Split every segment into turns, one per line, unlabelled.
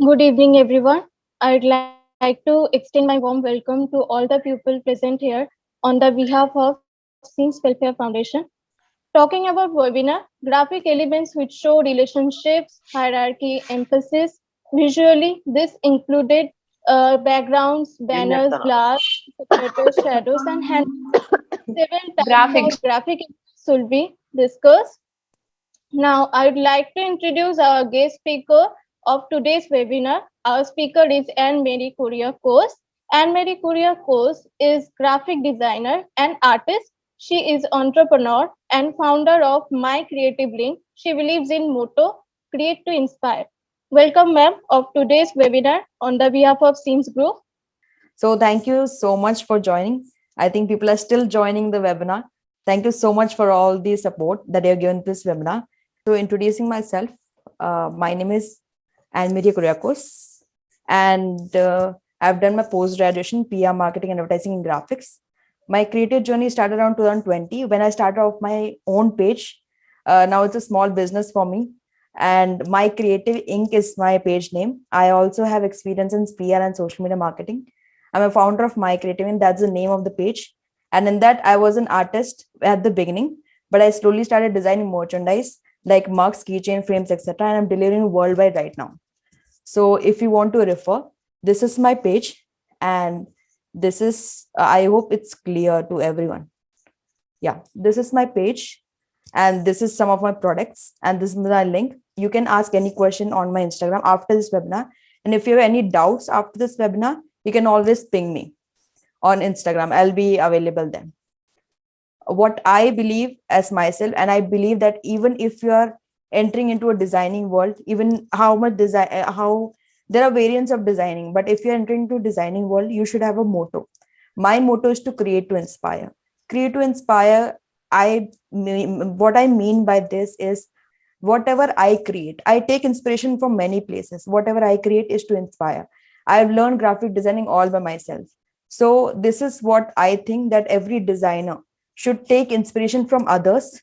Good evening, everyone. I'd like to extend my warm welcome to all the people present here on the behalf of SEMS Welfare Foundation. Talking about webinar, graphic elements which show relationships, hierarchy, emphasis. Visually, this included backgrounds, banners, glass, separators, shadows, and hand. Several types
Graphics.
of graphic elements will be discussed. Now, I would like to introduce our guest speaker of today's webinar. Our speaker is Anne-Marie Courier-Coase. Anne-Marie Courier-Coase is graphic designer and artist. She is entrepreneur and founder of My Creative Link. She believes in motto, create to inspire. Welcome, ma'am, of today's webinar on the behalf of SEMS Group.
So thank you so much for joining. I think people are still joining the webinar. Thank you so much for all the support that you have given this webinar. So introducing myself, my name is Anne-Marie Kuriakos, and I've done my post-graduation PR Marketing and Advertising in Graphics. My creative journey started around 2020 when I started off my own page. Now it's a small business for me, and My Creative Inc. is my page name. I also have experience in PR and social media marketing. I'm a founder of My Creative, and that's the name of the page. And in that, I was an artist at the beginning, but I slowly started designing merchandise like mugs, keychain frames, etc. And I'm delivering worldwide right now. So if you want to refer, this is my page, and this is, I hope it's clear to everyone. Yeah, this is my page, and this is some of my products, and this is my link. You can ask any question on my Instagram after this webinar. And if you have any doubts after this webinar, you can always ping me on Instagram. I'll be available then. What I believe as myself, and I believe that even if you are entering into a designing world, even how much design, how there are variants of designing, but if you're entering into designing world, you should have a motto. My motto is to create to inspire. Create to inspire. What I mean by this is whatever I create, I take inspiration from many places. Whatever I create is to inspire. I've learned graphic designing all by myself. So this is what I think, that every designer should take inspiration from others,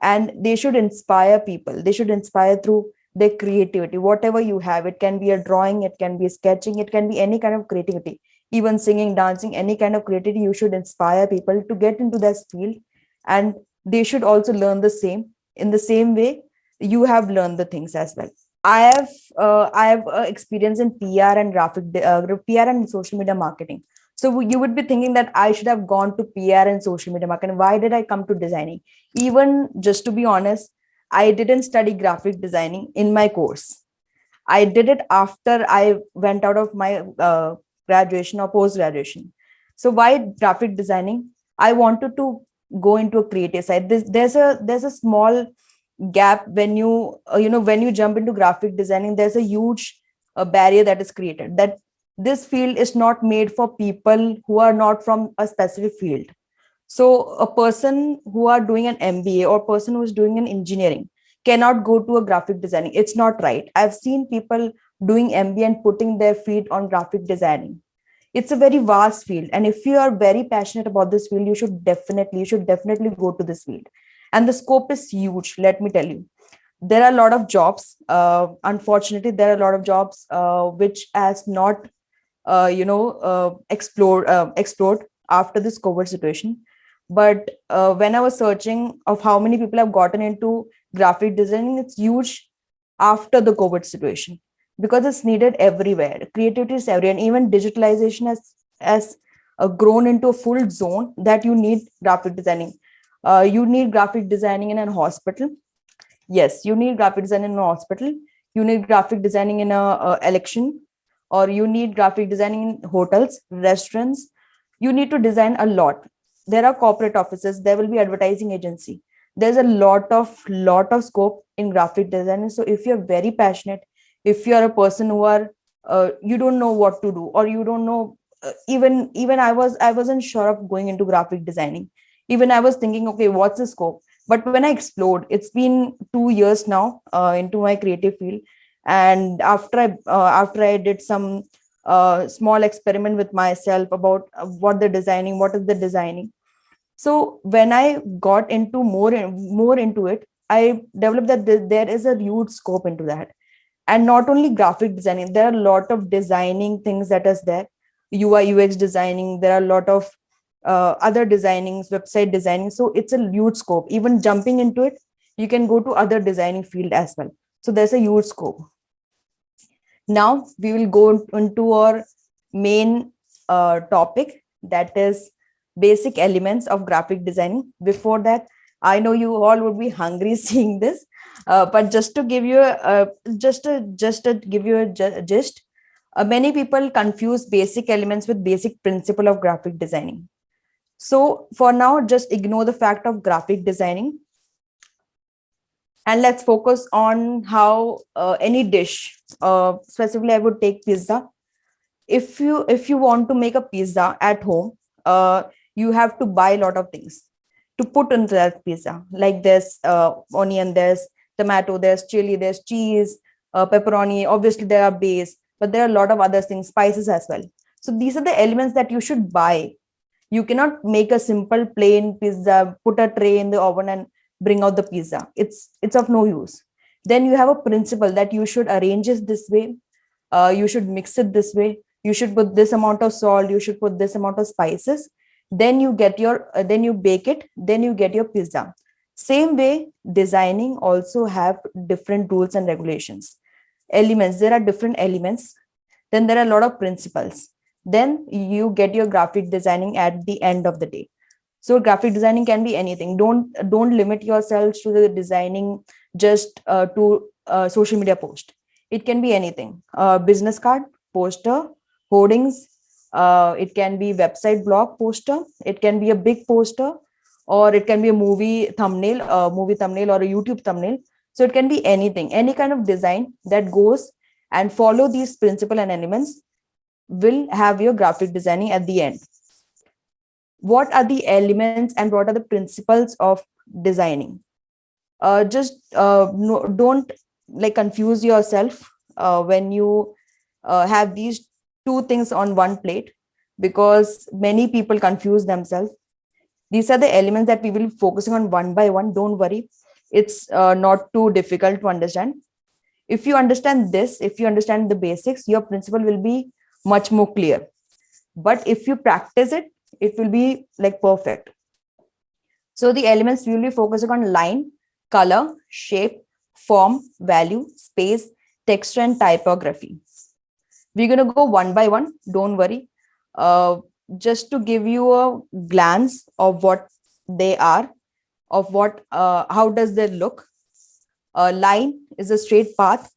and they should inspire people. They should inspire through their creativity. Whatever you have, it can be a drawing, it can be sketching, it can be any kind of creativity, even singing, dancing, any kind of creativity. You should inspire people to get into this field, and they should also learn the same in the same way you have learned the things as well. I have experience in PR and PR and social media marketing. So you would be thinking that I should have gone to PR and social media marketing. Why did I come to designing? Even just to be honest, I didn't study graphic designing in my course. I did it after I went out of my graduation or post graduation. So why graphic designing? I wanted to go into a creative side. There's a small gap when when you jump into graphic designing. There's a huge barrier that is created, that this field is not made for people who are not from a specific field. So a person who are doing an MBA or person who is doing an engineering cannot go to a graphic designing. It's not right. I've seen people doing MBA and putting their feet on graphic designing. It's a very vast field, and if you are very passionate about this field, you should definitely go to this field. And the scope is huge, let me tell you. There are a lot of jobs. Unfortunately, there are a lot of jobs which has not explored after this COVID situation. But when I was searching of how many people have gotten into graphic designing, it's huge after the COVID situation, because it's needed everywhere. Creativity is everywhere, and even digitalization has grown into a full zone that you need graphic designing. You need graphic designing in a hospital. Yes, you need graphic design in a hospital. You need graphic designing in a election, or you need graphic designing in hotels, restaurants. You need to design a lot. There are corporate offices. There will be advertising agency. There's a lot of scope in graphic design. So if you're very passionate, if you're a person who are you don't know what to do, or you don't know, even I wasn't sure of going into graphic designing. Even I was thinking, okay, what's the scope? But when I explored, it's been 2 years now into my creative field. And after I did some small experiment with myself about what is the designing. So when I got into more into it, I developed that there is a huge scope into that. And not only graphic designing, there are a lot of designing things that is there. UI UX designing, there are a lot of other designings, website designing. So it's a huge scope. Even jumping into it, you can go to other designing field as well. So there's a huge scope. Now we will go into our main topic, that is basic elements of graphic designing. Before that, I know you all would be hungry seeing this, but just to give you just to give you a gist, many people confuse basic elements with basic principle of graphic designing. So for now, just ignore the fact of graphic designing, and let's focus on how any dish. Specifically, I would take pizza. If you want to make a pizza at home, you have to buy a lot of things to put into that pizza. Like there's onion, there's tomato, there's chili, there's cheese, pepperoni. Obviously, there are base, but there are a lot of other things, spices as well. So these are the elements that you should buy. You cannot make a simple plain pizza, put a tray in the oven and bring out the pizza. It's of no use. Then you have a principle that you should arrange it this way, you should mix it this way, you should put this amount of salt, you should put this amount of spices, then you get your then you bake it, then you get your pizza. Same way, designing also have different rules and regulations. Elements, there are different elements, then there are a lot of principles, then you get your graphic designing at the end of the day. So graphic designing can be anything. Don't limit yourselves to the designing just to social media post. It can be anything, business card, poster, hoardings, it can be website blog poster, it can be a big poster, or it can be a movie thumbnail or a YouTube thumbnail. So it can be anything, any kind of design that goes and follow these principle and elements will have your graphic designing at the end. What are the elements and what are the principles of designing? Just no, don't like confuse yourself when you have these two things on one plate, because many people confuse themselves. These are the elements that we will be focusing on one by one. Don't worry, it's not too difficult to understand. If you understand this, if you understand the basics, your principle will be much more clear. But if you practice it, it will be like perfect. So the elements we will be focusing on: line, color, shape, form, value, space, texture, and typography. We're going to go one by one. Don't worry. Uh, just to give you a glance of what they are, of how does they look. A line is a straight path.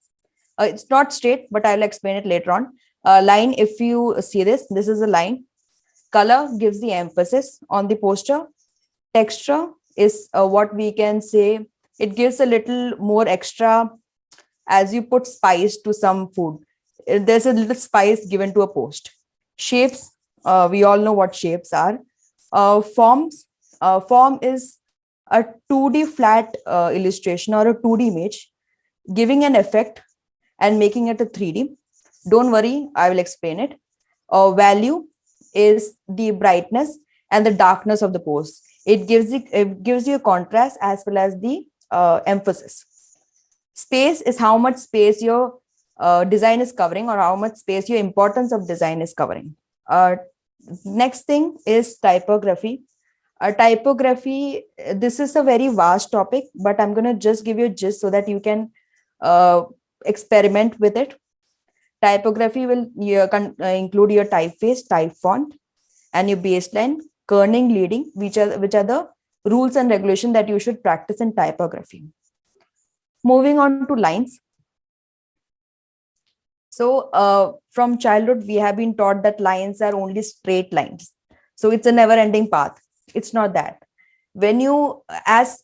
It's not straight, but I'll explain it later on. Line, if you see this is a line. Color gives the emphasis on the poster. Texture is what we can say, it gives a little more extra as you put spice to some food. There's a little spice given to a post. Shapes, we all know what shapes are. Forms, form is a 2D flat illustration or a 2D image, giving an effect and making it a 3D. Don't worry, I will explain it. Value is the brightness and the darkness of the post. It gives you a contrast as well as the emphasis. Space is how much space your design is covering, or how much space your importance of design is covering. Next thing is typography. Typography, this is a very vast topic, but I'm going to just give you a gist so that you can uh, experiment with it. Typography will include your typeface, type font, and your baseline, kerning, leading, which are the rules and regulation that you should practice in typography. Moving on to lines. So from childhood, we have been taught that lines are only straight lines. So it's a never ending path. It's not that. When you, as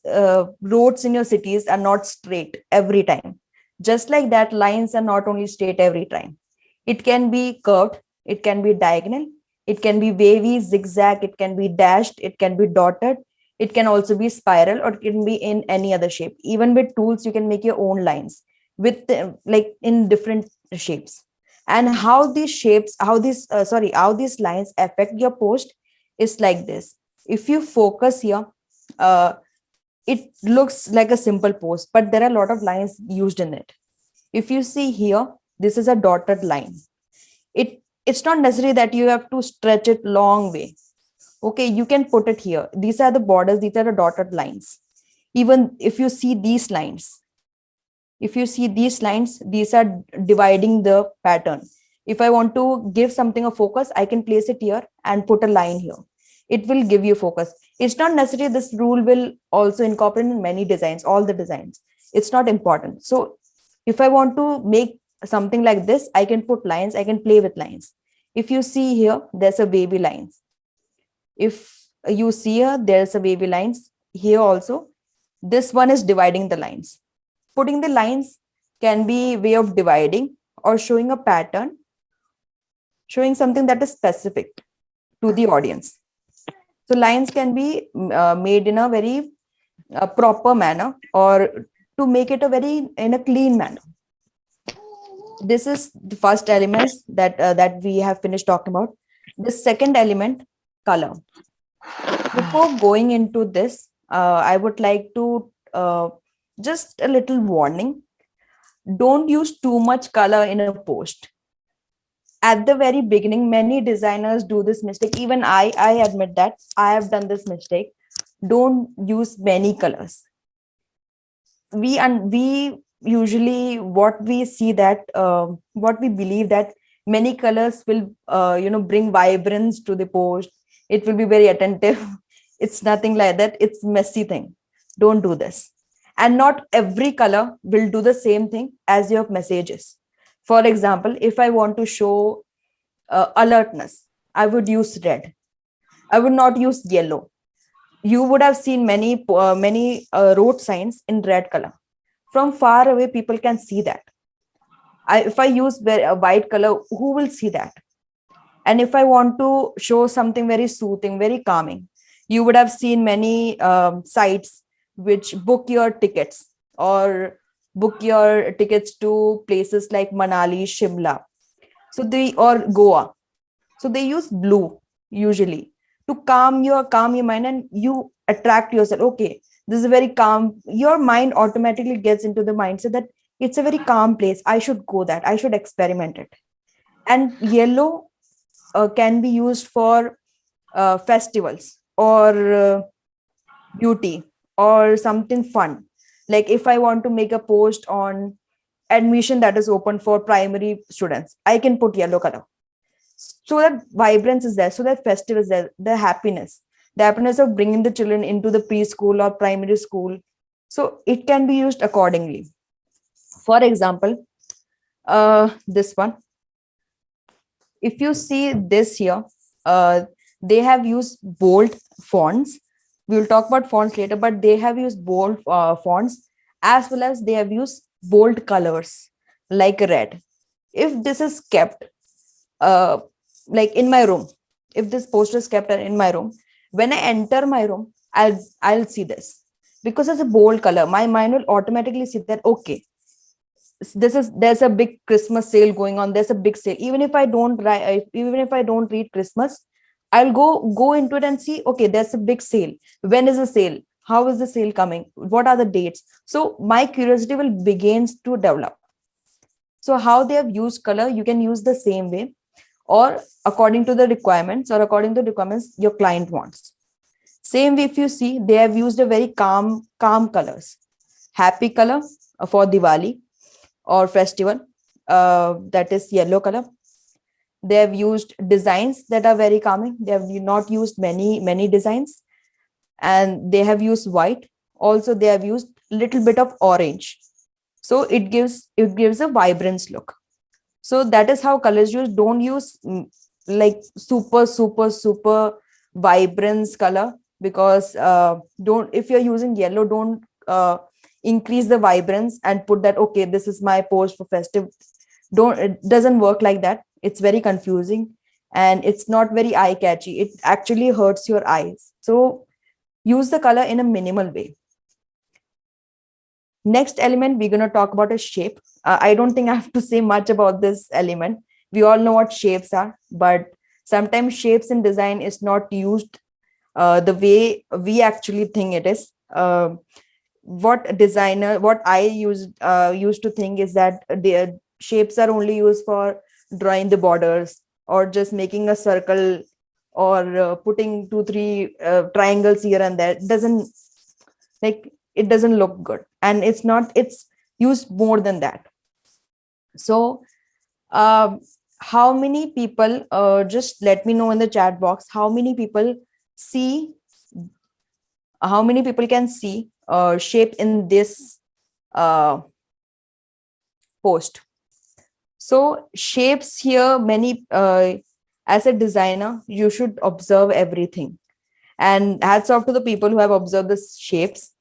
roads in your cities are not straight every time, just like that, lines are not only straight every time. It can be curved, it can be diagonal, it can be wavy, zigzag, it can be dashed, it can be dotted, it can also be spiral, or it can be in any other shape. Even with tools, you can make your own lines with like in different shapes. And how these shapes, how these lines affect your post is like this. If you focus here, uh, it looks like a simple post, but there are a lot of lines used in it. If you see here, this is a dotted line. It's not necessary that you have to stretch it long way. Okay, you can put it here. These are the borders, these are the dotted lines. Even if you see these lines, if you see these lines, these are dividing the pattern. If I want to give something a focus, I can place it here and put a line here. It will give you focus. It's not necessary this rule will also incorporate in many designs, all the designs. It's not important. So if I want to make something like this, I can put lines, I can play with lines. If you see here, there's a wavy lines. If you see here, there's a wavy lines here also. This one is dividing the lines. Putting the lines can be way of dividing or showing a pattern, showing something that is specific to the audience. So lines can be made in a very proper manner, or to make it a very in a clean manner. This is the first elements that we have finished talking about. The second element, color. Before going into this, I would like to just a little warning. Don't use too much color in a post. At the very beginning, many designers do this mistake. Even I admit that I have done this mistake. Don't use many colors. We usually what we see that what we believe that many colors will bring vibrance to the post. It will be very attentive. It's nothing like that. It's messy thing. Don't do this. And not every color will do the same thing as your messages. For example, if I want to show alertness, I would use red. I would not use yellow. You would have seen many road signs in red color. From far away, people can see that. If I use a white color, who will see that? And if I want to show something very soothing, very calming, you would have seen many sites which book your tickets, or book your tickets to places like Manali, Shimla, so they, or Goa. So they use blue usually to calm your mind, and you attract yourself. Okay, this is a very calm. Your mind automatically gets into the mindset that it's a very calm place. I should go that. I should experiment it. And yellow can be used for festivals, or beauty, or something fun. Like if I want to make a post on admission that is open for primary students, I can put yellow color, so that vibrance is there, so that festive is there, the happiness of bringing the children into the preschool or primary school. So it can be used accordingly. For example, this one, if you see this here, uh, they have used bold fonts. We will talk about fonts later, but they have used bold fonts, as well as they have used bold colors like red. If this is kept uh, like in my room, if this poster is kept in my room, when I enter my room, I'll see this, because it's a bold color. My mind will automatically see that, okay, there's a big Christmas sale going on, there's a big sale. Even if I don't write, even if I don't read Christmas, I'll go into it and see, okay, there's a big sale. When is the sale? How is the sale coming? What are the dates? So my curiosity will begins to develop. So how they have used color, you can use the same way, or according to the requirements, or according to the requirements your client wants. Same way, if you see, they have used a very calm colors. Happy color for Diwali or festival, that is yellow color. They have used designs that are very calming. They have not used many designs, and they have used white. Also, they have used little bit of orange, so it gives a vibrance look. So that is how colors use. Don't use like super vibrance color, because don't, if you're using yellow, don't increase the vibrance and put that, okay, this is my post for festive. Don't, it doesn't work like that. It's very confusing, and it's not very eye catchy. It actually hurts your eyes. So use the color in a minimal way. Next element we're going to talk about is shape. I don't think I have to say much about this element. We all know what shapes are, but sometimes shapes in design is not used the way we actually think it is. what I used to think is that their shapes are only used for drawing the borders, or just making a circle, or putting 2 3 triangles here and there. It doesn't, like, it doesn't look good, and it's used more than that. So um, how many people, just let me know in the chat box, see how many people can see shape in this uh, post. So shapes here, many as a designer, you should observe everything. And hats off to the people who have observed the shapes.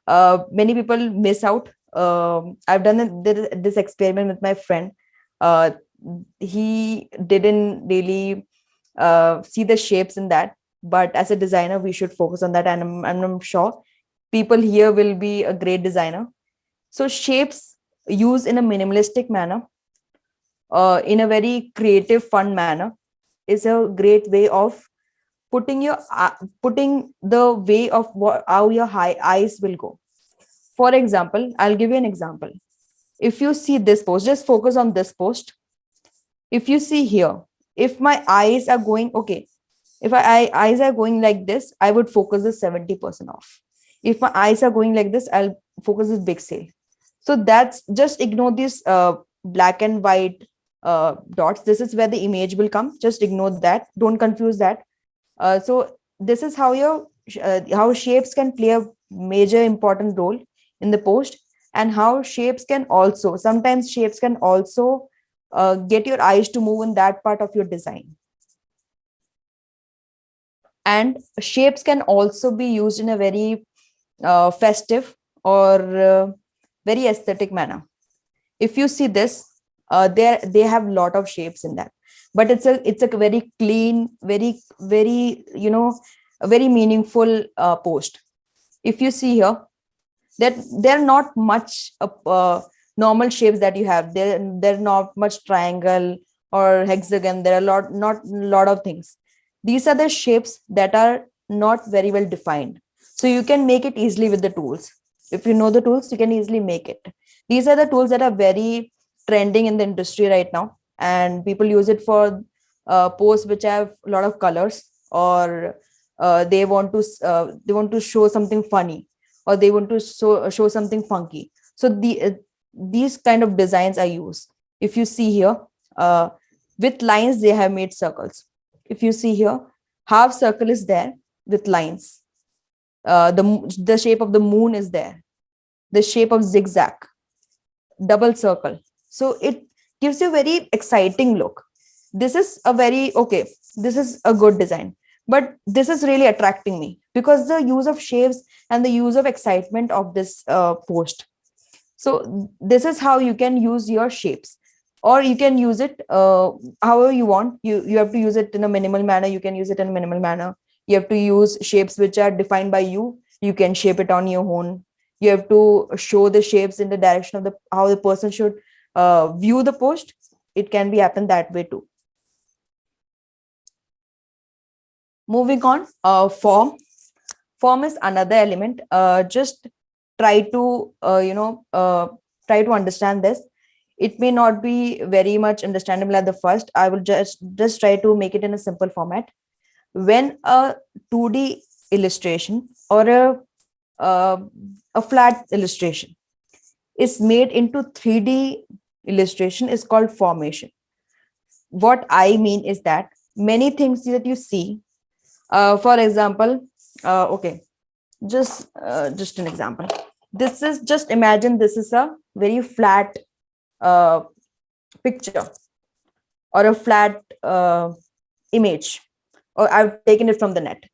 Many people miss out. I've done this experiment with my friend. Uh, he didn't really see the shapes in that. But as a designer, we should focus on that. And I'm sure people here will be a great designer. So shapes used in a minimalistic manner, in a very creative, fun manner, is a great way of putting the way of how your eyes will go. For example, I'll give you an example. If you see this post, just focus on this post. If you see here, if my eyes are going, okay, if eyes are going like this, I would focus this 70% off. If my eyes are going like this, I'll focus this big sale. So that's, just ignore these black and white dots. This is where the image will come. Just ignore that. Don't confuse that. So this is how how shapes can play a major important role in the post, and how shapes can also, sometimes shapes can also get your eyes to move in that part of your design. And shapes can also be used in a very festive, or very aesthetic manner. If you see this, they have a lot of shapes in that, but it's a very clean, very a very meaningful post. If you see here, that they're not much normal shapes that you have. They're not much triangle or hexagon. There are not lot of things. These are the shapes that are not very well defined, so you can make it easily with the tools. If you know the tools, you can easily make it. These are the tools that are very trending in the industry right now, and people use it for posts which have a lot of colors, or they want to show something funny, or they want to show something funky. So these kind of designs I use. If you see here, uh, with lines they have made circles. If you see here, half circle is there with lines. The shape of the moon is there, the shape of zigzag, double circle. So it gives you a very exciting look. This is a very okay, this is a good design, but this is really attracting me because the use of shapes and the use of excitement of this post. So this is how you can use your shapes, or you can use it however you want. You have to use it in a minimal manner. You can use it in a minimal manner. You have to use shapes which are defined by you. You can shape it on your own. You have to show the shapes in the direction of the how the person should view the post. It can be happen that way too. Moving on, form is another element. Just try to try to understand this. It may not be very much understandable at the first. I will just try to make it in a simple format. When a 2D illustration, or uh, a flat illustration is made into 3D illustration, is called formation. What I mean is that many things that you see, for example, okay, just an example. This is, just imagine this is a very flat uh, picture, or a flat image, or I've taken it from the net.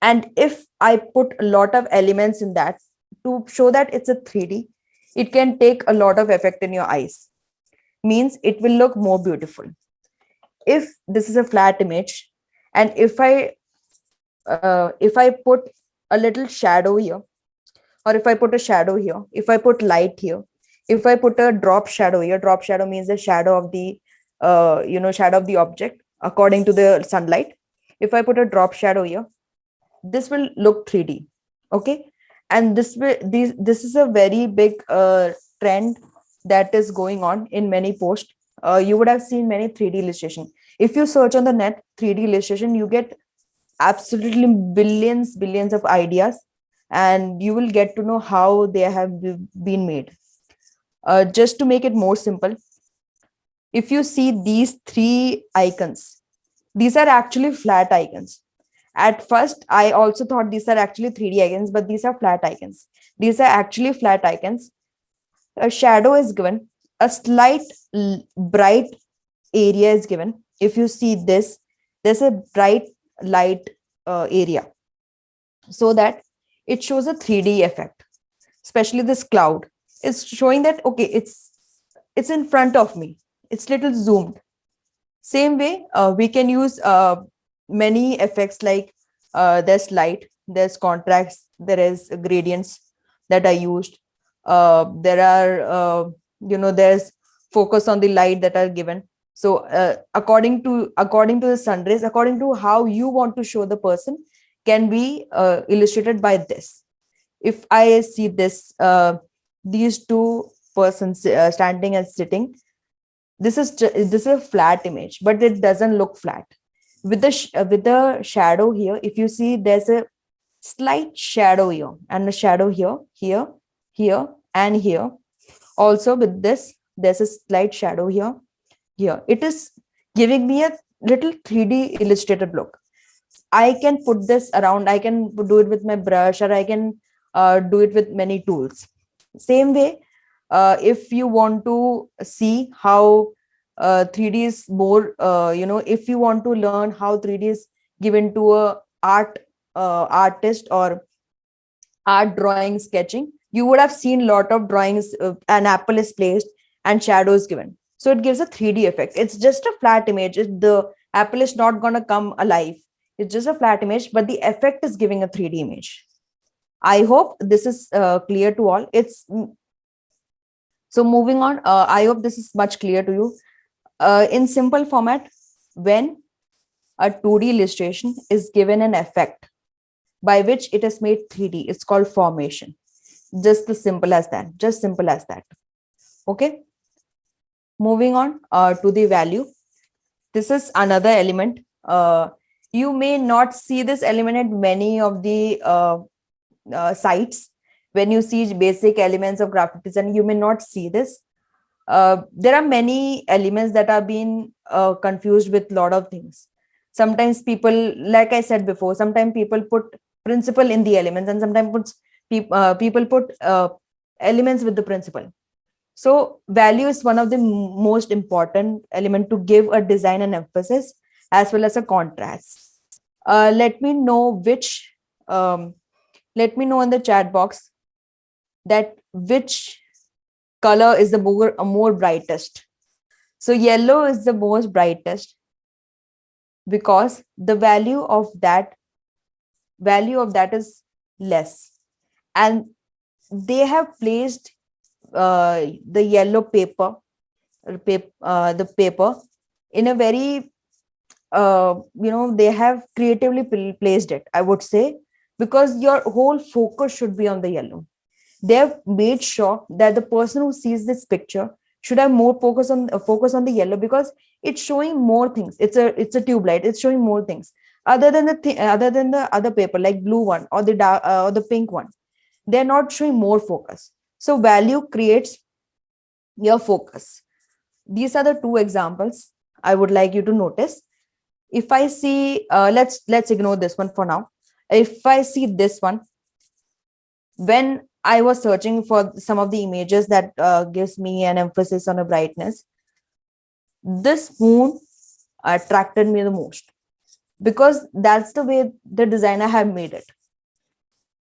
And if I put a lot of elements in that to show that it's a 3D, it can take a lot of effect in your eyes. Means it will look more beautiful. If this is a flat image, and if I put a little shadow here, or if I put a shadow here, if I put light here, if I put a drop shadow here, drop shadow means the shadow of the shadow of the object according to the sunlight. If I put a drop shadow here, this will look 3D. Okay. And this is a very big trend that is going on in many posts. You would have seen many 3D illustration. If you search on the net 3D illustration, you get absolutely billions of ideas, and you will get to know how they have been made. Just to make it more simple, if you see these three icons, these are actually flat icons. At first, I also thought these are actually 3D icons, but these are flat icons. These are actually flat icons. A shadow is given, a slight bright area is given. If you see this, there's a bright light area, so that it shows a 3D effect. Especially this cloud is showing that, okay, it's in front of me. It's little zoomed. Same way, we can use many effects like there's light, there's contrast, there is gradients that are used. There are, there's focus on the light that are given. So according to the sun rays, according to how you want to show the person, can be illustrated by this. If I see this, these two persons standing and sitting, this is a flat image, but it doesn't look flat. With with the shadow here, if you see, there's a slight shadow here and a shadow here, here, and here. Also with this, there's a slight shadow here, here. It is giving me a little 3D illustrated look. I can put this around. I can do it with my brush, or I can do it with many tools. Same way, if you want to see how 3D is more, if you want to learn how 3D is given to a artist or art drawing sketching, you would have seen a lot of drawings. An apple is placed and shadows given, so it gives a 3D effect. It's just a flat image. The apple is not going to come alive. It's just a flat image, but the effect is giving a 3D image. I hope this is clear to all. It's so moving on. I hope this is much clear to you. In simple format, when a 2D illustration is given an effect by which it is made 3D, it's called formation. Just as simple as that. Just simple as that. Okay. Moving on to the value. This is another element. You may not see this element at many of the sites. When you see basic elements of graphic design, you may not see this. There are many elements that are being confused with a lot of things. Sometimes people, like I said before, sometimes people put principle in the elements, and sometimes people put elements with the principle. So value is one of the most important element to give a design an emphasis as well as a contrast. Let me know which let me know in the chat box that which color is the more brightest. So yellow is the most brightest because the value of that is less, and they have placed the yellow paper, the paper in a very they have creatively placed it, I would say, because your whole focus should be on the yellow. They have made sure that the person who sees this picture should have more focus on the yellow, because it's showing more things. It's a tube light. It's showing more things other than other than the other paper like blue one or the or the pink one. They're not showing more focus. So value creates your focus. These are the two examples I would like you to notice. If I see, let's ignore this one for now. If I see this one, when I was searching for some of the images that gives me an emphasis on a brightness, this moon attracted me the most, because that's the way the designer have made it.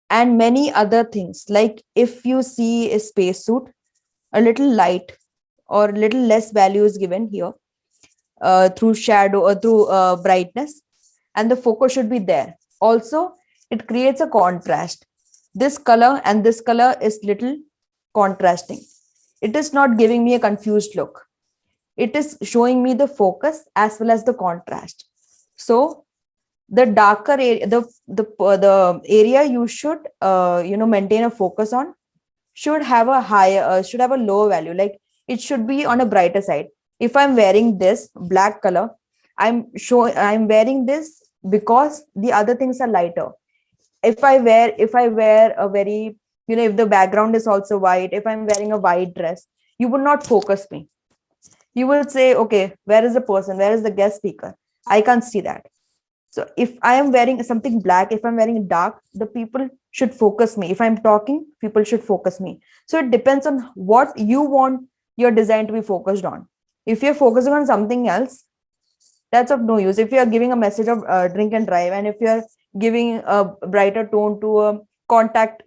And many other things, like if you see a spacesuit, a little light or a little less value is given here through shadow or through brightness, and the focus should be there. Also, it creates a contrast. This color and this color is little contrasting. It is not giving me a confused look. It is showing me the focus as well as the contrast. So the darker area, the area you should maintain a focus on should have a higher should have a lower value. Like it should be on a brighter side. If I'm wearing this black color, I'm wearing this because the other things are lighter. If I wear a very, if the background is also white, if I'm wearing a white dress, you would not focus me. You would say, okay, where is the person, where is the guest speaker? I can't see that. So if I am wearing something black, if I'm wearing dark, the people should focus me. If I'm talking, people should focus me. So it depends on what you want your design to be focused on. If you're focusing on something else, that's of no use. If you are giving a message of drink and drive, and if you are giving a brighter tone to a contact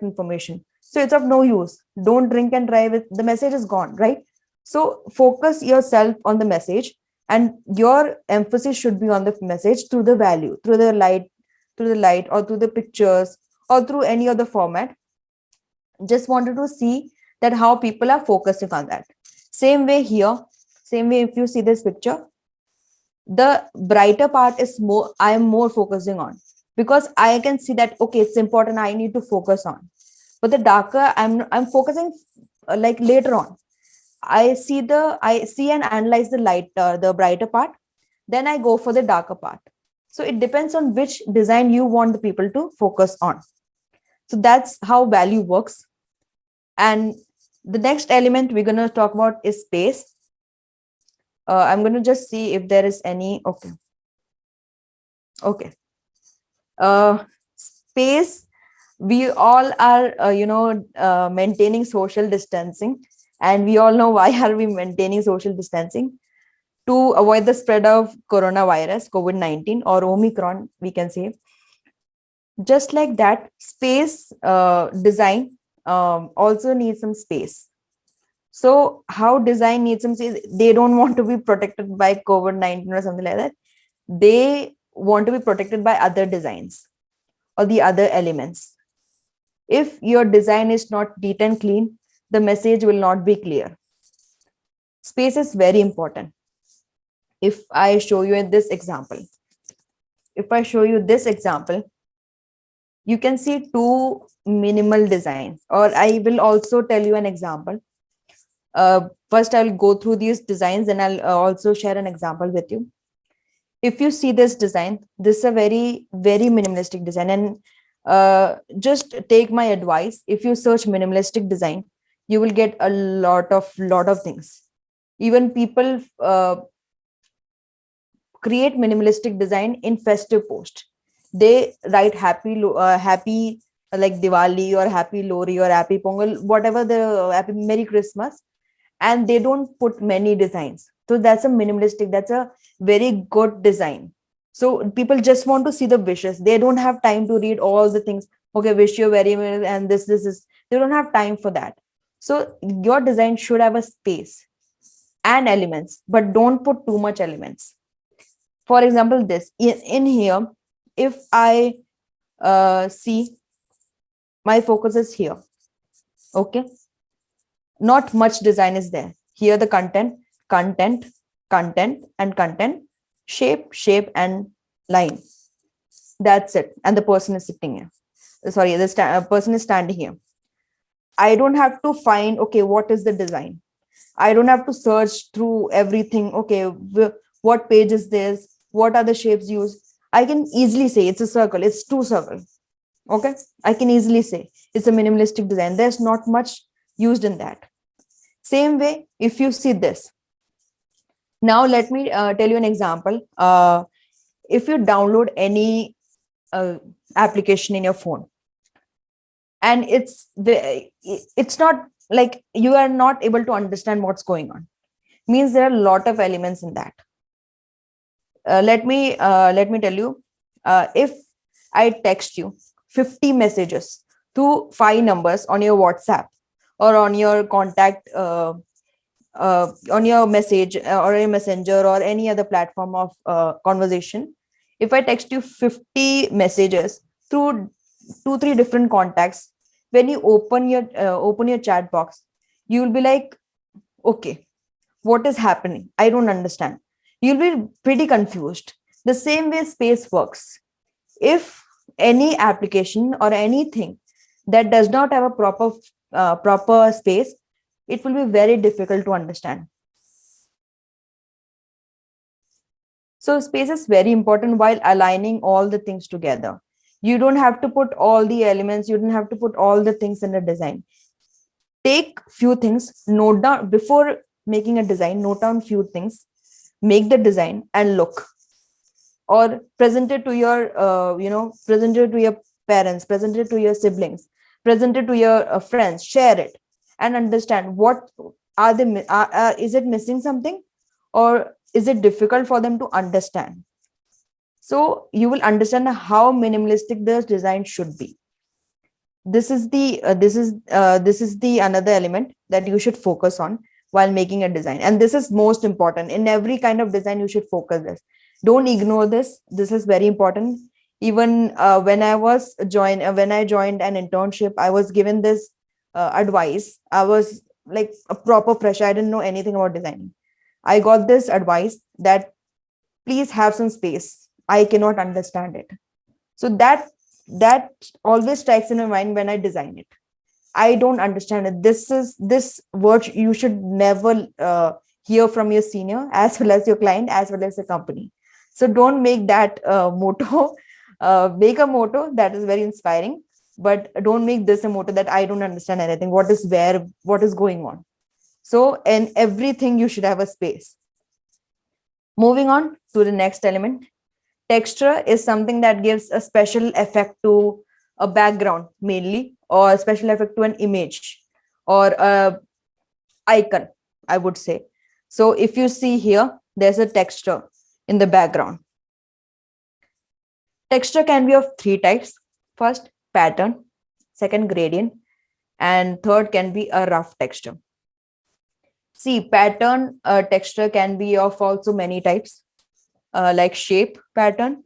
information, so it's of no use. Don't drink and drive, the message is gone, right? So focus yourself on the message, and your emphasis should be on the message through the value, through the light or through the pictures or through any other format. Just wanted to see that how people are focusing on that. Same way here, same way if you see this picture, the brighter part is more, I am more focusing on, because I can see that okay, it's important, I need to focus on. But the darker, I'm focusing like later on. I see and analyze the the brighter part, then I go for the darker part. So it depends on which design you want the people to focus on. So that's how value works. And the next element we're going to talk about is space. I'm going to just see if there is any. Okay. Space, we all are maintaining social distancing, and we all know why are we maintaining social distancing? To avoid the spread of coronavirus, COVID-19, or Omicron, we can say. Just like that, space design also needs some space. So how design needs some space? They don't want to be protected by COVID-19 or something like that. They want to be protected by other designs or the other elements. If your design is not neat and clean, the message will not be clear. Space is very important. If I show you this example, you can see two minimal designs, or I will also tell you an example. First, I'll go through these designs and I'll also share an example with you. If you see this design, this is a very, very minimalistic design. And just take my advice. If you search minimalistic design, you will get a lot of things. Even people create minimalistic design in festive post. They write happy like Diwali or happy Lori or happy Pongal, whatever, the happy Merry Christmas, and they don't put many designs. So that's a minimalistic, that's a very good design. So people just want to see the wishes. They don't have time to read all the things. Okay, wish you very well, and this is. They don't have time for that. So your design should have a space and elements, but don't put too much elements. For example, this in here, if I see, my focus is here. Okay, not much design is there. Here the content, and content, shape, and line. That's it. And the person is sitting here. Sorry, the person is standing here. I don't have to find, okay, what is the design? I don't have to search through everything. Okay, what page is this? What are the shapes used? I can easily say it's a circle, it's two circles. Okay, I can easily say it's a minimalistic design. There's not much used in that. Same way, if you see this. Now, let me tell you an example. If you download any application in your phone, and it's not like you are not able to understand what's going on, means there are a lot of elements in that. Let me tell you, if I text you 50 messages to 5 numbers on your WhatsApp or on your contact, on your message or a messenger or any other platform of conversation, if I text you 50 messages through 2-3 different contacts, when you open your chat box, you will be like, okay, what is happening? I don't understand. You'll be pretty confused. The same way space works. If any application or anything that does not have a proper space, it will be very difficult to understand. So space is very important while aligning all the things together. You don't have to put all the elements, you don't have to put all the things in the design. Take few things, note down before making a design, note down few things, make the design and look, or present it to your present it to your parents, present it to your siblings, present it to your friends, share it and understand what are they is it missing something, or is it difficult for them to understand. So you will understand how minimalistic the design should be. This is the another element that you should focus on while making a design, and this is most important in every kind of design. You should focus this, don't ignore this. This is very important. Even when I joined an internship, I was given this advice. I was like a proper fresher, I didn't know anything about designing. I got this advice that please have some space, I cannot understand it. So that always strikes in my mind when I design it. I don't understand it. This word you should never hear from your senior, as well as your client, as well as the company. So don't make that motto. Make a motto that is very inspiring, but don't make this a motto that I don't understand anything. What is going on? So in everything, you should have a space. Moving on to the next element, texture is something that gives a special effect to a background mainly, or a special effect to an image or a icon, I would say. So if you see here, there's a texture in the background. Texture can be of three types. First, pattern, second, gradient, and third can be a rough texture. See, pattern texture can be of also many types, like shape pattern,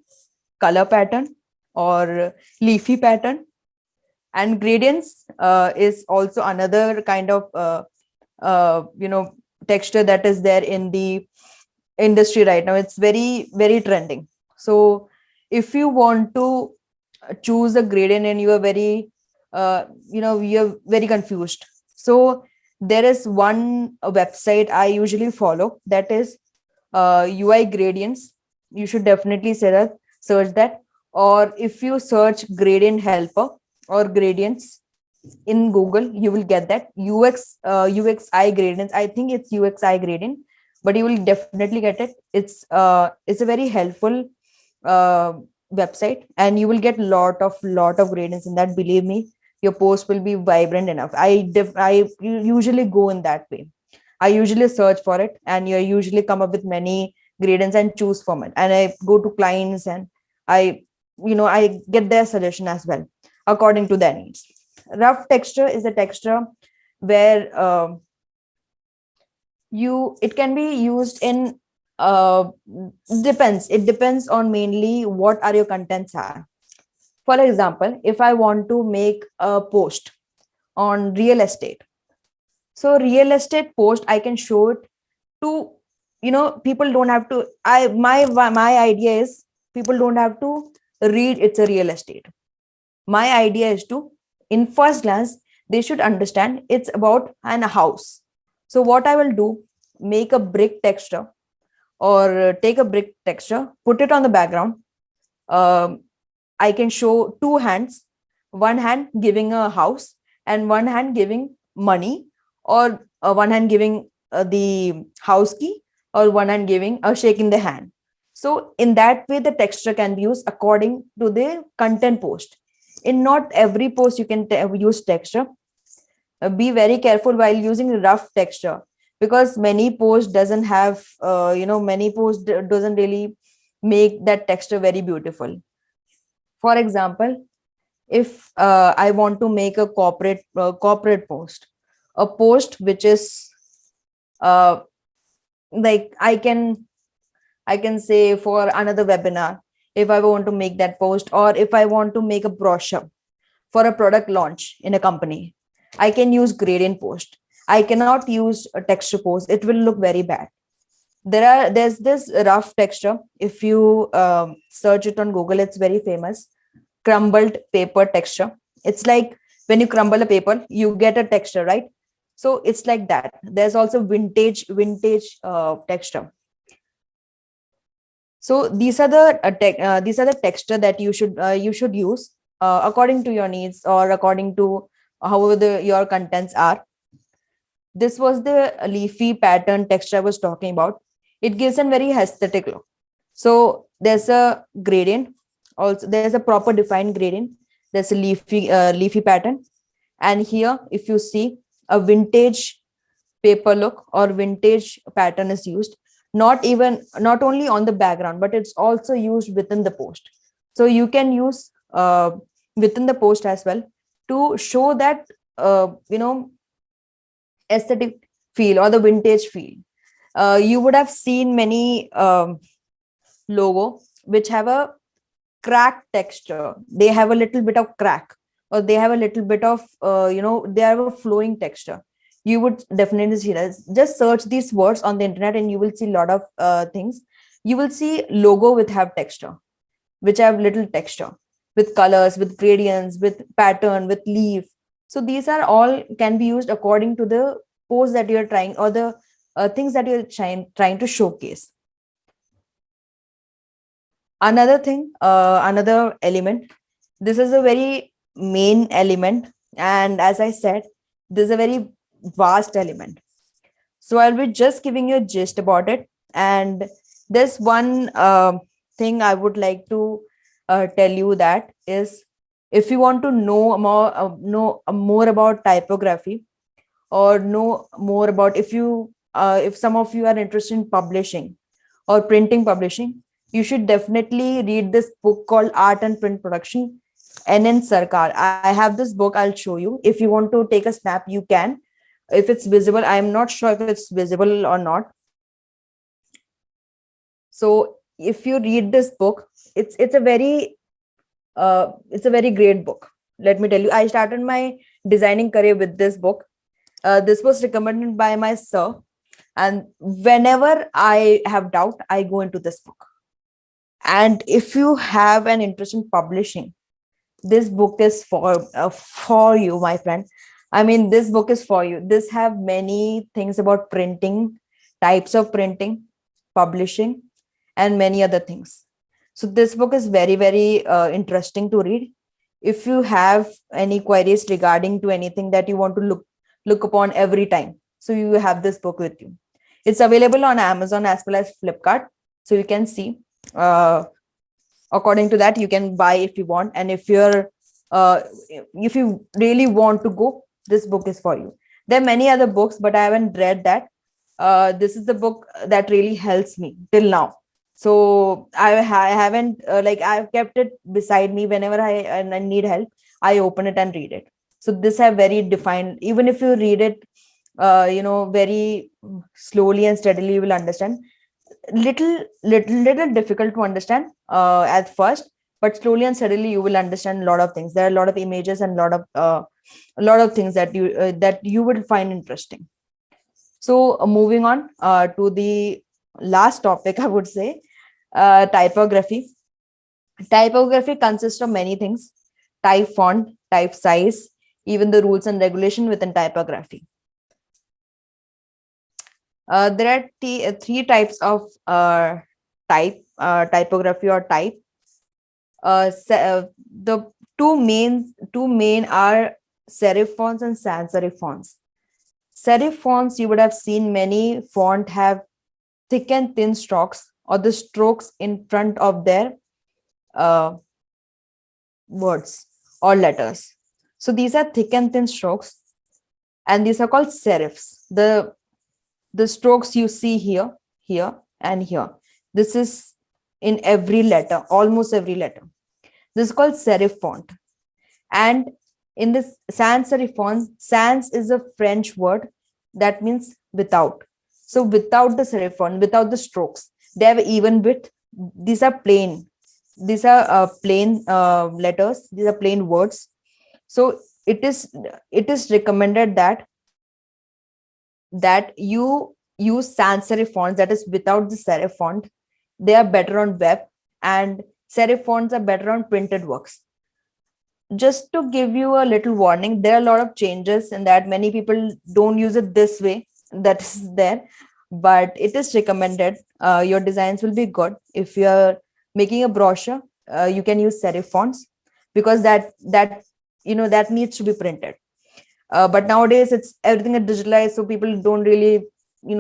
color pattern, or leafy pattern. And gradients is also another kind of texture that is there in the industry right now. It's very, very trending. So if you want to choose a gradient and you are very you're very confused, so there is one website I usually follow, that is UI gradients. You should definitely search that. Or if you search gradient helper or gradients in Google, you will get that UXI gradients. I think it's UXI gradient, but you will definitely get it. It's a very helpful uh, website, and you will get lot of gradients in that. Believe me, your post will be vibrant enough. I usually go in that way. I usually search for it, and you usually come up with many gradients and choose from it. And I go to clients and I, I get their suggestion as well according to their needs. Rough texture is a texture where it can be used in uh, depends. It depends on mainly what are your contents are. For example, if I want to make a post on real estate, so real estate post, I can show it to, people don't have to, my idea is people don't have to read it's a real estate. My idea is to, in first glance, they should understand it's about an house. So what I will do, make a brick texture, or take a brick texture, put it on the background. um, I can show two hands, one hand giving a house and one hand giving money, or one hand giving the house key, or one hand giving shaking the hand. So in that way, the texture can be used according to the content post. In not every post you can use texture. Be very careful while using rough texture, because many posts doesn't have many posts doesn't really make that texture very beautiful. For example, if I want to make a corporate post, a post which is uh, like I can say for another webinar, if I want to make that post, or if I want to make a brochure for a product launch in a company, I can use gradient post. I cannot use a texture post, it will look very bad. There's this rough texture. If you search it on Google, it's very famous. Crumbled paper texture. It's like when you crumble a paper, you get a texture, right? So it's like that. There's also vintage texture. So these are the texture that you should use according to your needs or according to however your contents are. This was the leafy pattern texture I was talking about. It gives a very aesthetic look. So there's a gradient. Also, there's a proper defined gradient. There's a leafy pattern, and here, if you see, a vintage paper look or vintage pattern is used. Not only on the background, but it's also used within the post. So you can use within the post as well to show that aesthetic feel or the vintage feel. You would have seen many logo which have a cracked texture. They have a little bit of crack, or they have a little bit of they have a flowing texture. You would definitely see that. Just search these words on the internet and you will see a lot of things. You will see logo with have texture, which have little texture, with colors, with gradients, with pattern, with leaf. So these are all can be used according to the pose that you're trying, or the things that you're trying to showcase. Another thing, another element, this is a very main element, and as I said, this is a very vast element. So I'll be just giving you a gist about it. And this one thing I would like to tell you, that is, if you want to know more about typography, or know more about, if some of you are interested in publishing or printing publishing, you should definitely read this book called Art and Print Production, NN Sarkar. I have this book, I'll show you. If you want to take a snap, you can. If it's visible, I'm not sure if it's visible or not. So if you read this book, it's a very great book. Let me tell you, I started my designing career with this book. This was recommended by my sir, and whenever I have doubt, I go into this book. And if you have an interest in publishing, this book is for you, my friend. I mean, this book is for you. This have many things about printing, types of printing, publishing, and many other things. So this book is very, very interesting to read. If you have any queries regarding to anything that you want to look upon every time, so you have this book with you. It's available on Amazon as well as Flipkart, so you can see. According to that, you can buy if you want, and if you really want to go, this book is for you. There are many other books, but I haven't read that. This is the book that really helps me till now. So I haven't I've kept it beside me. Whenever I need help, I open it and read it. So this have very defined. Even if you read it very slowly and steadily, you will understand. Little difficult to understand at first, but slowly and steadily you will understand a lot of things. There are a lot of images and a lot of things that you will find interesting. So moving on to the last topic, I would say, typography. Typography consists of many things: type font, type size, even the rules and regulation within typography. There are three types of typography or type. The two main are serif fonts and sans serif fonts. Serif fonts, you would have seen many font have thick and thin strokes, or the strokes in front of their uh, words or letters. So these are thick and thin strokes, and these are called serifs. The strokes you see here, here, and here. This is in every letter, almost every letter. This is called serif font. And in this sans serif font, sans is a French word that means without. So without the serif font, without the strokes, they have even width. These are plain. These are plain letters. These are plain words. So it is recommended that you use sans serif fonts, that is without the serif font. They are better on web, and serif fonts are better on printed works. Just to give you a little warning, there are a lot of changes in that. Many people don't use it this way, that is there, but it is recommended. Your designs will be good if you are making a brochure. You can use serif fonts, because that that needs to be printed. But nowadays it's everything is digitalized, so people don't really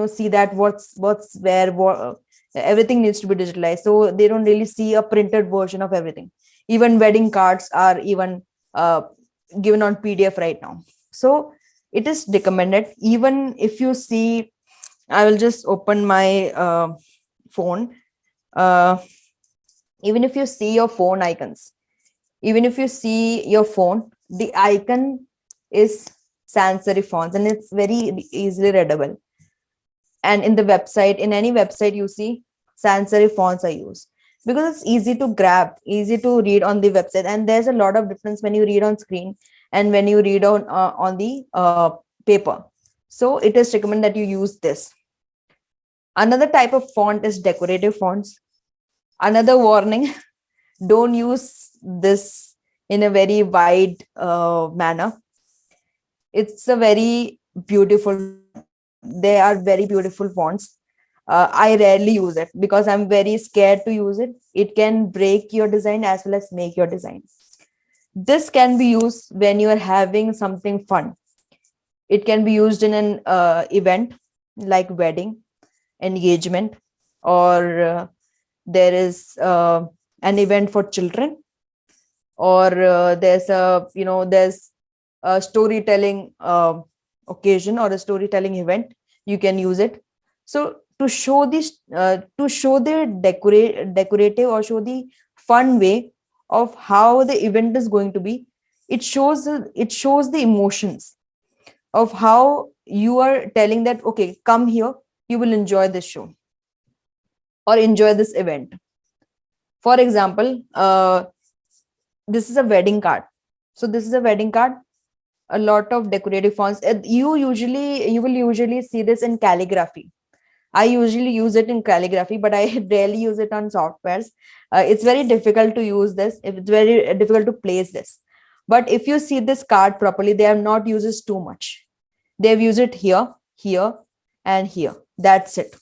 see that what's where, everything needs to be digitalized, so they don't really see a printed version of everything. Even wedding cards are even uh, given on PDF right now. So it is recommended. Even if you see, I will just open my phone. uh, Even if you see your phone icons, even if you see your phone, the icon is sans serif fonts, and it's very easily readable. And in the website, in any website, you see sans serif fonts are used, because it's easy to grab, easy to read on the website. And there's a lot of difference when you read on screen and when you read on the paper. So it is recommended that you use this. Another type of font is decorative fonts. Another warning: don't use this in a very wide manner. It's a very beautiful font. They are very beautiful fonts. I rarely use it because I'm very scared to use it. It can break your design as well as make your design. This can be used when you are having something fun. It can be used in an event like wedding, engagement, or there is an event for children, or there's a storytelling occasion or a storytelling event. You can use it. So to show this, to show the decorative, or show the fun way of how the event is going to be, it shows the emotions of how you are telling that, okay, come here, you will enjoy this show or enjoy this event. For example, this is a wedding card. So this is a wedding card, a lot of decorative fonts. You will usually see this in calligraphy. I usually use it in calligraphy, but I rarely use it on softwares. It's very difficult to use this. If it's very difficult to place this. But if you see this card properly, they have not used it too much. They've used it here, here, and here. That's it.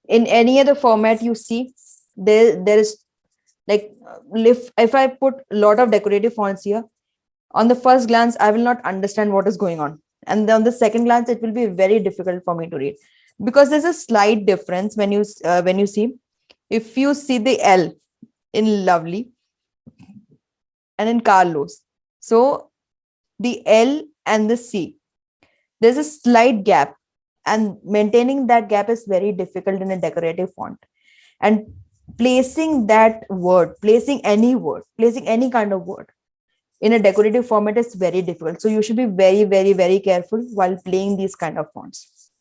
In any other format you see, there is like, if I put a lot of decorative fonts here, on the first glance I will not understand what is going on, and then on the second glance it will be very difficult for me to read, because there's a slight difference when you see. If you see the L in Lovely and in Carlos, so the L and the C, there's a slight gap, and maintaining that gap is very difficult in a decorative font. And placing any kind of word in a decorative format is very difficult. So you should be very, very, very careful while playing these kind of fonts.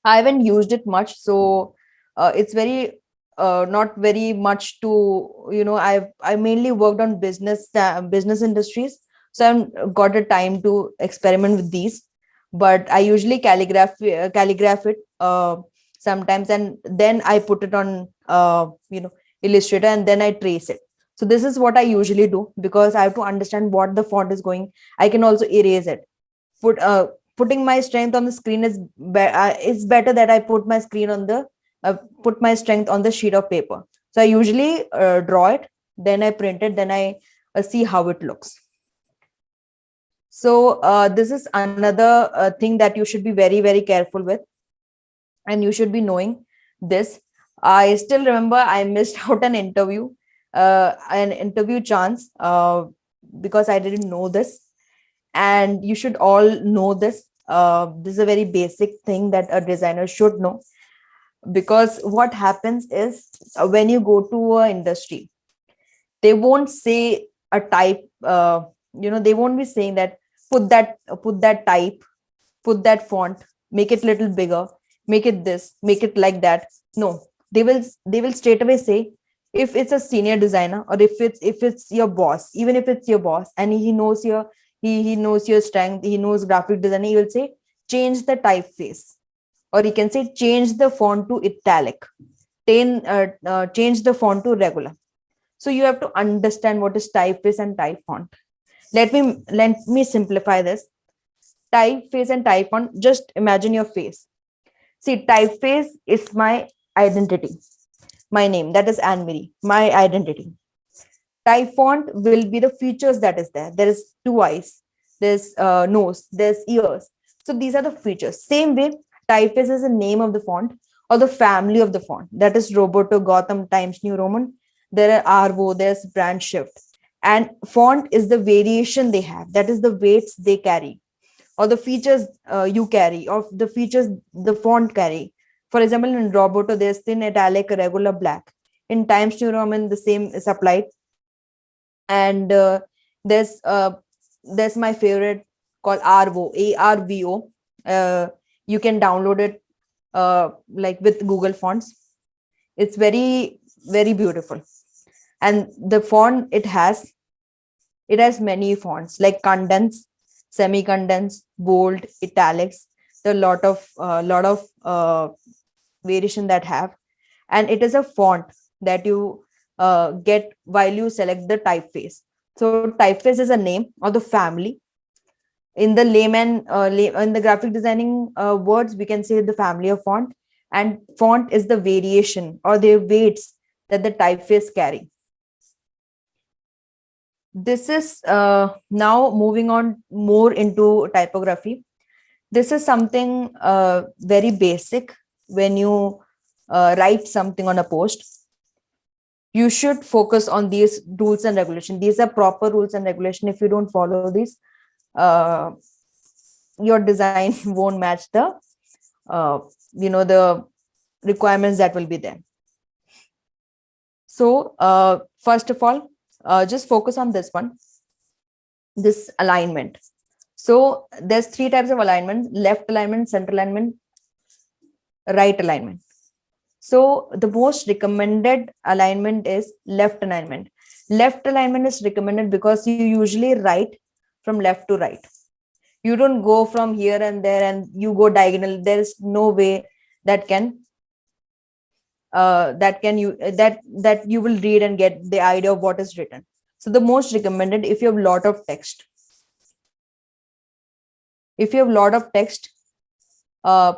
I haven't used it much, so it's very not very much to, I mainly worked on business industries, so I haven't got a time to experiment with these. But I usually calligraph it sometimes, and then I put it on Illustrator, and then I trace it. So this is what I usually do, because I have to understand what the font is going. I can also erase it. Putting my strength on the screen is it's better that I put my strength on the sheet of paper. So I usually draw it, then I print it, then I see how it looks. So this is another thing that you should be very, very careful with, and you should be knowing this. I still remember I missed out an interview chance, because I didn't know this. And you should all know this. This is a very basic thing that a designer should know, because what happens is, when you go to an industry, they won't say a type. They won't be saying that put that type, put that font, make it little bigger, make it this, make it like that. No, they will straight away say, if it's a senior designer, or if it's your boss, even if it's your boss, and he knows he knows your strength, he knows graphic design, he will say, change the typeface. or you can say change the font to italic, change the font to regular. So you have to understand what is typeface and type font. Let me simplify this. Typeface and type font, just imagine your face. See, typeface is my identity, my name, that is Anne Marie, my identity. Type font will be the features that is there. There is two eyes, there's nose, there's ears. So these are the features. Same way, typeface is the name of the font or the family of the font. That is Roboto, Gotham, Times New Roman. There are Arvo, there's brand shift. And font is the variation they have. That is the weights they carry or the features you carry, or the features the font carry. For example, in Roboto, there's thin, italic, regular, black. In Times New Roman, the same is applied. And there's there's my favorite called Arvo, Arvo. You can download it like with Google Fonts. It's very beautiful. And the font it has many fonts like condense, semi condense, bold, italics. There are a lot of variation that have, and it is a font that you get while you select the typeface. So typeface is a name or the family. In the in the graphic designing words, we can say the family of font, and font is the variation or the weights that the typeface carry. This is now moving on more into typography. This is something very basic. When you write something on a post, you should focus on these rules and regulation. These are proper rules and regulation. If you don't follow these, uh, your design won't match uh, the requirements that will be there. So first of all, just focus on this one, this alignment. So there's three types of alignment: left alignment, center alignment, right alignment. So the most recommended alignment is left alignment. Left alignment is recommended because you usually write from left to right. You don't go from here and there and you go diagonal. There is no way that can that you will read and get the idea of what is written. So the most recommended, if you have lot of text,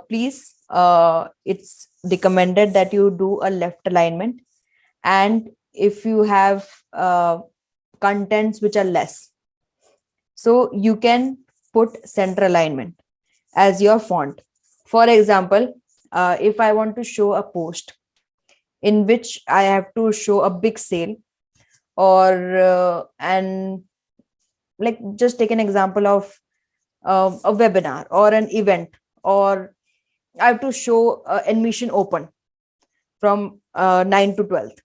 please, it's recommended that you do a left alignment. And if you have contents which are less, so you can put center alignment as your font. For example, if I want to show a post in which I have to show a big sale, or and like, just take an example of a webinar or an event, or I have to show admission open from 9 to 12th,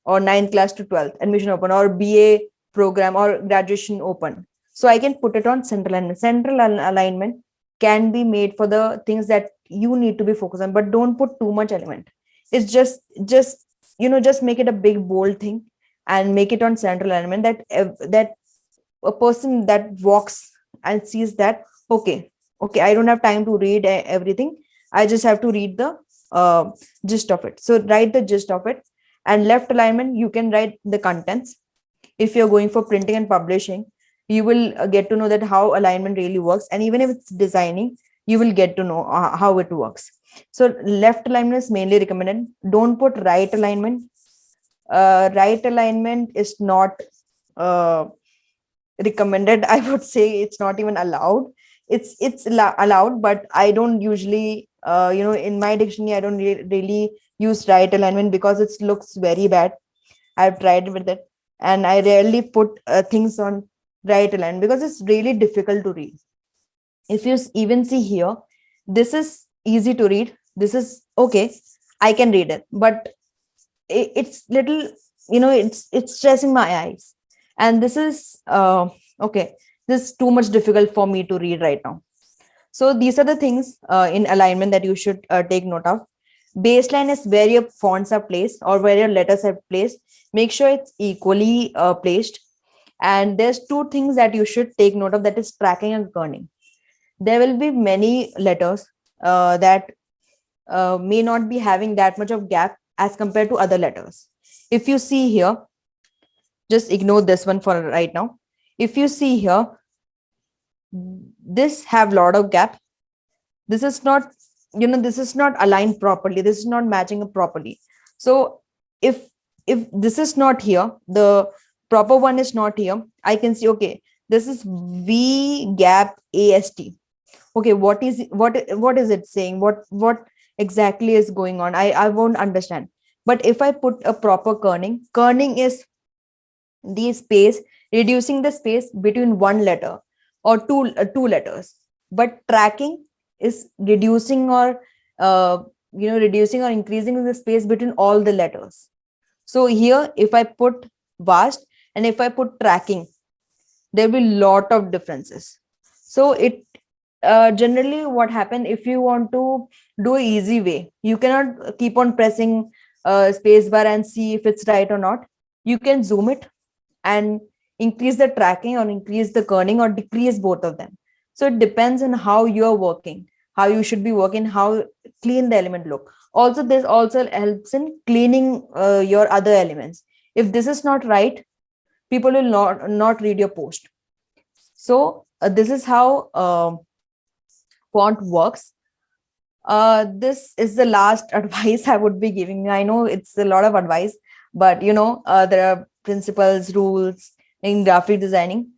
or 9th class to 12th admission open, or BA program or graduation open. So I can put it on central alignment. Alignment can be made for the things that you need to be focused on, but don't put too much element. It's just make it a big bold thing and make it on central alignment, that a person that walks and sees that, okay, I don't have time to read everything. I just have to read the gist of it. So write the gist of it. And left alignment, you can write the contents. If you're going for printing and publishing, you will get to know that how alignment really works. And even if it's designing, you will get to know how it works. So left alignment is mainly recommended. Don't put right alignment. Right alignment is not uh, recommended. I would say it's not even allowed. Allowed, but I don't usually in my dictionary, I don't really use right alignment because it looks very bad. I've tried with it, and I rarely put things on right alignment because it's really difficult to read. If you even see here, this is easy to read. This is okay, I can read it, but it's little, it's stressing my eyes. And this is okay, this is too much difficult for me to read right now. So these are the things in alignment that you should take note of. Baseline is where your fonts are placed or where your letters are placed. Make sure it's equally placed. And there's two things that you should take note of, that is tracking and kerning. There will be many letters that may not be having that much of gap as compared to other letters. If you see here, just ignore this one for right now. If you see here, this have lot of gap. This is not, this is not aligned properly, this is not matching up properly. So if this is not here, the proper one is not here, I can see, okay, this is V gap AST. Okay, what is it saying? What exactly is going on? I won't understand. But if I put a proper kerning is the space, reducing the space between one letter or two letters. But tracking is reducing or reducing or increasing the space between all the letters. So here, if I put vast and if I put tracking, there will be lot of differences. So it generally what happen, if you want to do an easy way, you cannot keep on pressing space bar and see if it's right or not. You can zoom it and increase the tracking or increase the kerning or decrease both of them. So it depends on how you're working, how you should be working, how clean the element look. Also, this also helps in cleaning your other elements. If this is not right, people will not read your post. So this is how font works. This is the last advice I would be giving. I know it's a lot of advice, but there are principles, rules in graphic designing.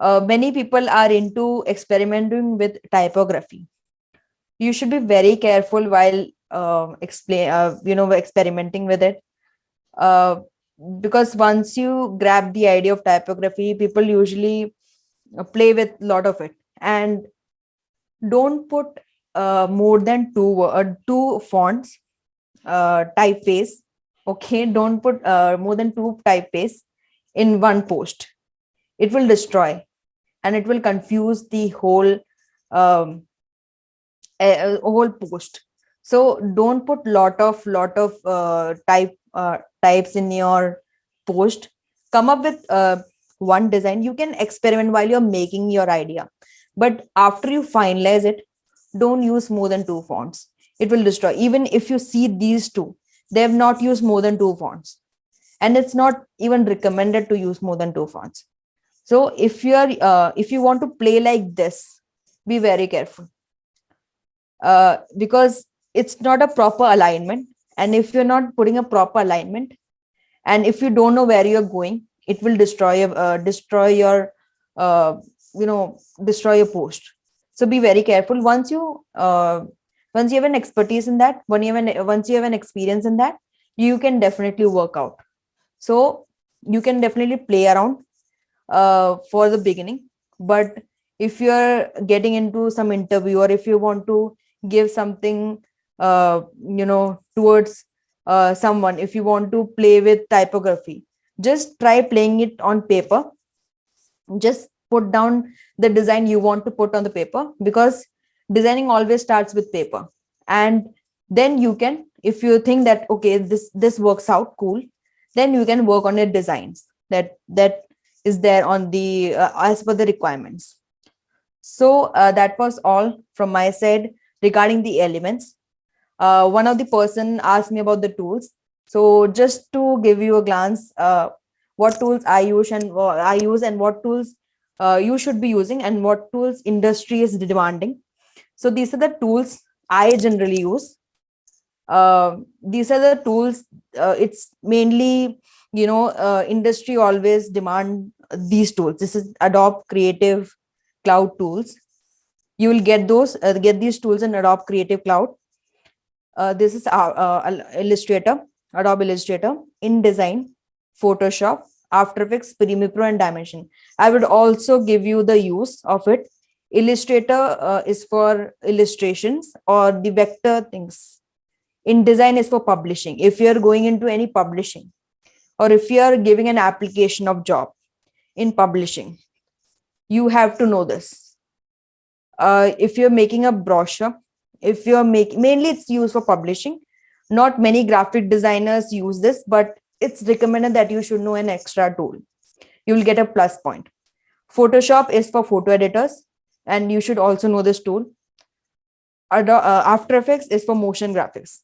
Many people are into experimenting with typography. You should be very careful while experimenting with it. Uh, because once you grab the idea of typography, people usually play with a lot of it. And don't put more than two fonts, typeface. Okay, don't put more than two typeface in one post. It will destroy and it will confuse the um, whole post. So don't put lot of types in your post. Come up with one design. You can experiment while you're making your idea, but after you finalize it, don't use more than two fonts. It will destroy. Even if you see these two, they have not used more than two fonts, and it's not even recommended to use more than two fonts. So if you want to play like this, be very careful, because it's not a proper alignment. And if you're not putting a proper alignment, and if you don't know where you're going, it will uh, destroy your post. So be very careful. Once you have an expertise in that, once you have an experience in that, you can definitely work out. So you can definitely play around for the beginning. But if you're getting into some interview, or if you want to give something towards someone, if you want to play with typography, just try playing it on paper. Just put down the design you want to put on the paper, because designing always starts with paper. And then you can, if you think that okay, this works out cool, then you can work on your designs that is there on the as per the requirements. So that was all from my side regarding the elements. One of the person asked me about the tools. So just to give you a glance, what tools I use and what tools you should be using, and what tools industry is demanding. So these are the tools I generally use. These are the tools. It's mainly, industry always demand these tools. This is Adobe Creative Cloud tools. You will get these tools in Adobe Creative Cloud. This is Illustrator, Adobe Illustrator, InDesign, Photoshop, After Effects, Premiere Pro, and Dimension. I would also give you the use of it. Illustrator is for illustrations or the vector things. InDesign is for publishing. If you're going into any publishing, or if you're giving an application of job in publishing, you have to know this. If you're making a brochure, if you're making, mainly it's used for publishing. Not many graphic designers use this, but it's recommended that you should know an extra tool. You will get a plus point. Photoshop is for photo editors, and you should also know this tool. After Effects is for motion graphics.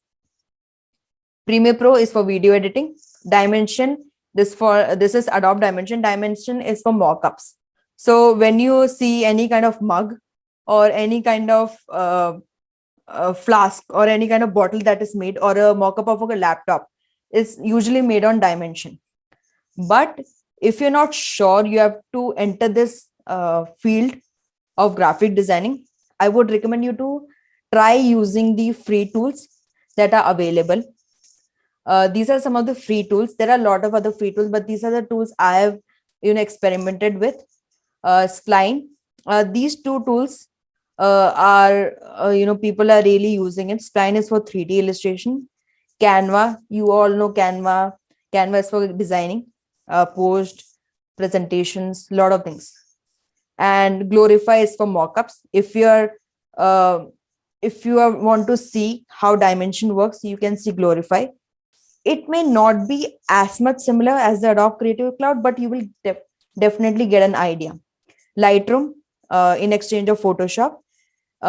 Premiere Pro is for video editing. Dimension, this is Adobe Dimension. Dimension is for mockups. So when you see any kind of mug or any kind of flask or any kind of bottle that is made, or a mockup of a laptop, is usually made on Dimension. But if you're not sure, you have to enter this field of graphic designing. I would recommend you to try using the free tools that are available. These are some of the free tools. There are a lot of other free tools, but these are the tools I have experimented with. Spline. These two tools are people are really using it. Spline is for 3D illustration. Canva, you all know Canva. Canva is for designing, post, presentations, lot of things. And Glorify is for mockups. Uh, if you want to see how Dimension works, you can see Glorify. It may not be as much similar as the Adobe Creative Cloud, but you will definitely get an idea. Lightroom, in exchange of Photoshop,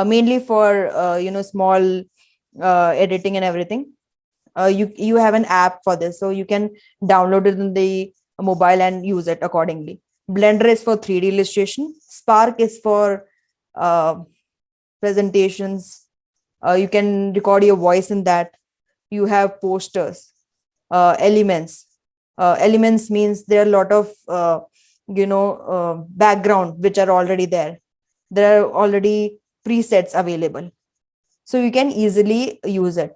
mainly for small editing and everything. You have an app for this, so you can download it in the mobile and use it accordingly. Blender is for 3D illustration. Spark is for uh, presentations. You can record your voice in that. You have posters. Elements. Elements means there are a lot of background which are already there. There are already presets available, so you can easily use it.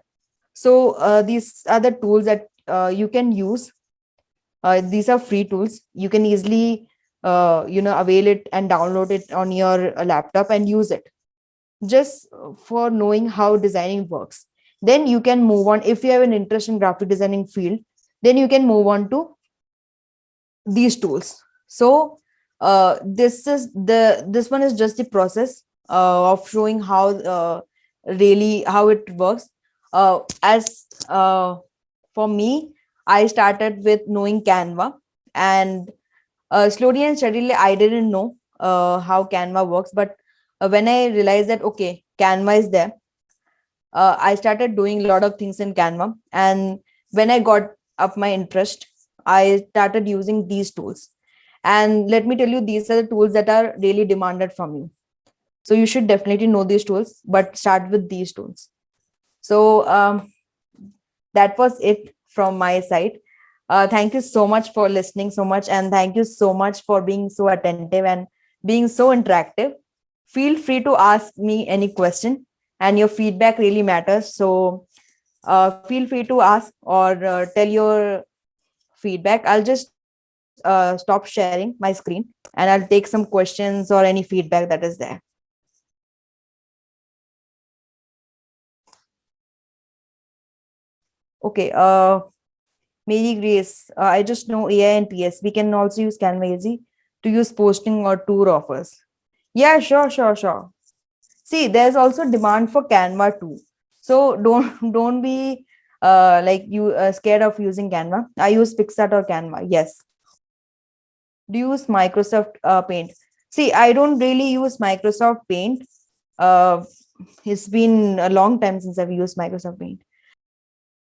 So these are the tools that you can use. These are free tools. You can easily avail it and download it on your laptop and use it, just for knowing how designing works. Then you can move on. If you have an interest in graphic designing field, then you can move on to these tools. So this one is just the process of showing how really how it works. As For me, I started with knowing Canva, and slowly and steadily I didn't know how Canva works. But when I realized that okay, Canva is there, I started doing a lot of things in Canva. And when I got up my interest, I started using these tools. And let me tell you, these are the tools that are really demanded from you. So you should definitely know these tools, but start with these tools. So that was it from my side. Thank you so much for listening so much, and thank you so much for being so attentive and being so interactive. Feel free to ask me any question, and your feedback really matters. So feel free to ask or tell your feedback. I'll just stop sharing my screen, and I'll take some questions or any feedback that is there. Okay. Mary Grace, I just know AI and PS. We can also use Canva Easy to use posting or tour offers. Yeah, sure. See, there's also demand for Canva too. So don't be like you scared of using Canva. I use Pixart or Canva. Yes. Do you use Microsoft Paint? See, I don't really use Microsoft Paint. Uh, it's been a long time since I've used Microsoft Paint.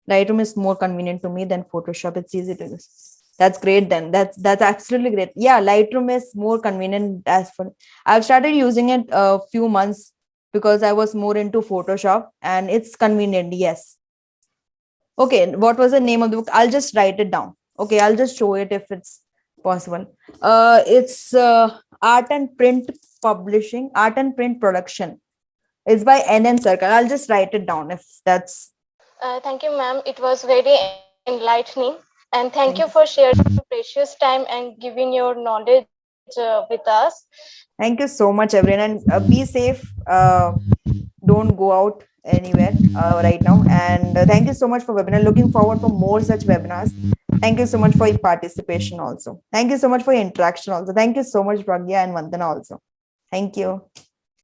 Lightroom is more convenient to me than Photoshop. It's easy to use. That's great then. That's absolutely great. Yeah, Lightroom is more convenient as for I've started using it a few months because I was more into Photoshop and it's convenient. Yes. Okay, what was the name of the book? I'll just write it down. Okay, I'll just show it if it's possible. It's Art and Print Publishing, Art and Print Production. It's by NN Circle. I'll just write it down if that's.
Thank you, ma'am. It was very enlightening. And thank you for
Thank you.
sharing your precious time and giving your knowledge with us.
Thank you so much, everyone, and be safe. Don't go out anywhere right now. And thank you so much for webinar. Looking forward for more such webinars. Thank you so much for your participation also. Thank you so much for your interaction also. Thank you so much, Pragya and Vandana also. Thank you.